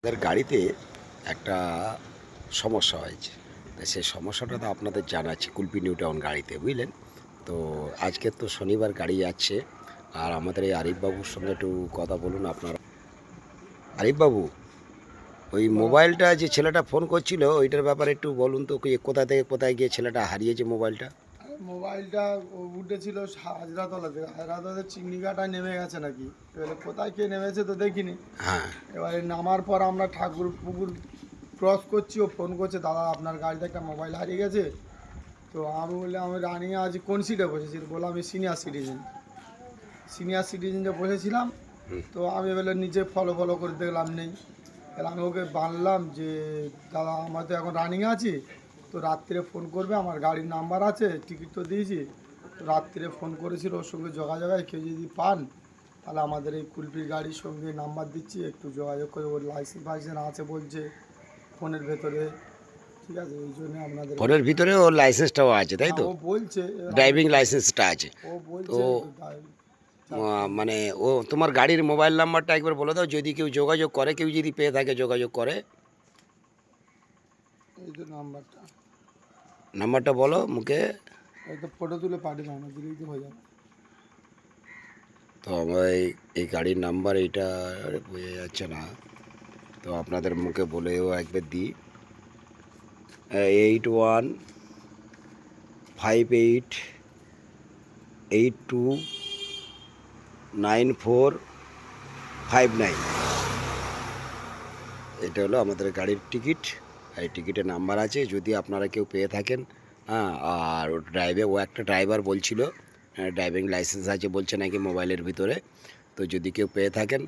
আমাদের গাড়িতে একটা সমস্যা হয়েছে। তা সেই সমস্যাটা তো আপনাদের জানাচ্ছি কুলপি নিউ টাউন গাড়িতে, বুঝলেন? তো আজকে তো শনিবার গাড়ি যাচ্ছে। আর আমাদের এই আরিফবাবুর সঙ্গে একটু কথা বলুন আপনারা। আরিফবাবু, ওই মোবাইলটা যে ছেলেটা ফোন করছিল ওইটার ব্যাপারে একটু বলুন তো, কোথা থেকে কোথায় গিয়ে ছেলেটা হারিয়েছে মোবাইলটা? মোবাইলটা উঠেছিল হাজরাতলা থেকে। হাজরাতলা চিংড়িঘাটায় নেমে গেছে নাকি, এবারে কোথায় কে নেমেছে তো দেখিনি। হ্যাঁ। এবারে নামার পর আমরা ঠাকুর পুকুর ক্রস করছি, ও ফোন করছে, দাদা আপনার গাড়িতে একটা মোবাইল হারিয়ে গেছে। তো আমি বললাম আমি রানিংয়ে আছি, কোন সিটে বসেছি? বললাম আমি সিনিয়র সিটিজেন যে বসেছিলাম। তো আমি এবারে নিচে ফলো ফলো করে দেখলাম নেই। তাহলে আমি ওকে বানলাম যে দাদা আমার তো এখন রানিংয়ে আছি, তো রাত্রে ফোন করবে, আমার গাড়ির নাম্বার আছে, টিকিট তো দিয়েছি। তো রাত্রে ফোন করেছিল, ওর সঙ্গে যোগাযোগ হয়, কেউ যদি পান তাহলে আমাদের এই কুলপির গাড়ির সঙ্গে নাম্বার দিচ্ছি, একটু যোগাযোগ করে। ওর লাইসেন্স ফাইসেন্স আছে বলছে ফোনের ভেতরে। ঠিক আছে, এই জন্য আপনাদের ফোনের ভিতরে ওর লাইসেন্সটাও আছে, তাই হ্যাঁ তো? ও বলছে। ড্রাইভিং লাইসেন্সটা আছে। ও তো বলছে মানে ও তোমার গাড়ির মোবাইল নাম্বারটা একবার বলে দাও, যদি কেউ যোগাযোগ করে, কেউ যদি পেয়ে থাকে যোগাযোগ করে। এই তো নাম্বারটা, নাম্বারটা বলো মুখে। এই তো ফটো তুলে পাঠিয়ে দাও না, দিলেই তো হয়ে যাবে। তো আমার এই গাড়ির নাম্বার এইটা বোঝা যাচ্ছে না, তো আপনাদের মুখে বলেও একবার দিই। 8158829459। এটা হলো আমাদের গাড়ির টিকিট। এই টিকিটের নাম্বার আছে, যদি আপনারা কেউ পেয়ে থাকেন। হ্যাঁ, আর ও একটা ড্রাইভার বলছিল ড্রাইভিং লাইসেন্স আছে বলছে নাকি মোবাইলের ভিতরে। তো যদি কেউ পেয়ে থাকেন,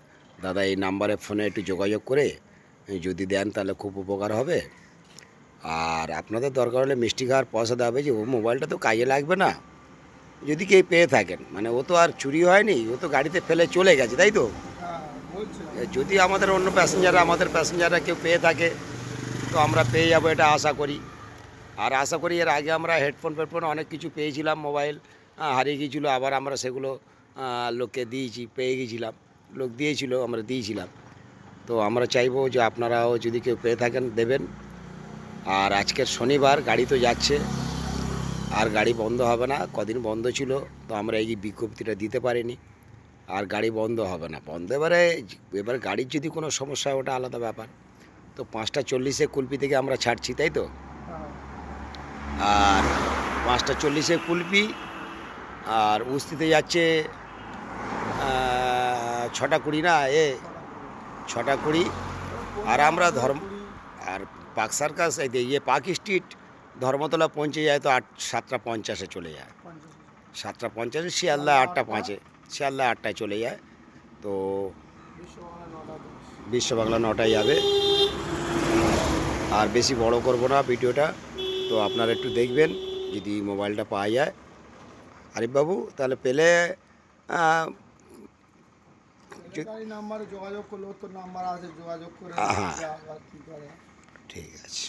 দাদা এই নাম্বারে ফোনে একটু যোগাযোগ করে যদি দেন তাহলে খুব উপকার হবে। আর আপনাদের দরকার হলে মিষ্টি খাওয়ার পয়সা দেওয়া হবে, যে ও মোবাইলটা তো কাজে লাগবে না, যদি কেউ পেয়ে থাকেন। মানে ও তো আর চুরি হয়নি, ও তো গাড়িতে ফেলে চলে গেছে, তাই তো? হ্যাঁ বলছে। যদি আমাদের অন্য আমাদের প্যাসেঞ্জাররা কেউ পেয়ে থাকে, তো আমরা পেয়ে যাবো এটা আশা করি। আর আশা করি এর আগে আমরা হেডফোন ফেডফোন অনেক কিছু পেয়েছিলাম, মোবাইল হারিয়ে গিয়েছিলো, আবার আমরা সেগুলো লোককে দিয়েছি, পেয়ে গিয়েছিলাম, লোক দিয়েছিল, আমরা দিয়েছিলাম। তো আমরা চাইবো যে আপনারাও যদি কেউ পেয়ে থাকেন দেবেন। আর আজকের শনিবার গাড়ি তো যাচ্ছে, আর গাড়ি বন্ধ হবে না। কদিন বন্ধ ছিল, তো আমরা এই বিজ্ঞপ্তিটা দিতে পারিনি। আর গাড়ি বন্ধ হবে না, বন্ধ এবারে গাড়ির যদি কোনো সমস্যা হয় ওটা আলাদা ব্যাপার। তো 5:40 কুলপি থেকে আমরা ছাড়ছি, তাই তো? হ্যাঁ আর 5:40 কুলপি, আর উস্তিতে যাচ্ছে 6:20 না, 6:20। আর আমরা আর Park Circus Park Street Dharmatala পৌঁছে যায় তো 7:50 চলে যায়। 7:50, শিয়ালদা 8:05, শিয়ালদা 8টায় চলে যায়। তো বিশ্ব বাংলা 9টায় যাবে। আর বেশি বড় করব না ভিডিওটা, তো আপনারা একটু দেখবেন যদি মোবাইলটা পাওয়া যায়। আরিফবাবু, তাহলে পেলে গাড়ি নাম্বারে যোগাযোগ করলে, ওর তো নাম্বার আছে, যোগাযোগ করে হ্যাঁ, কি করে। ঠিক আছে।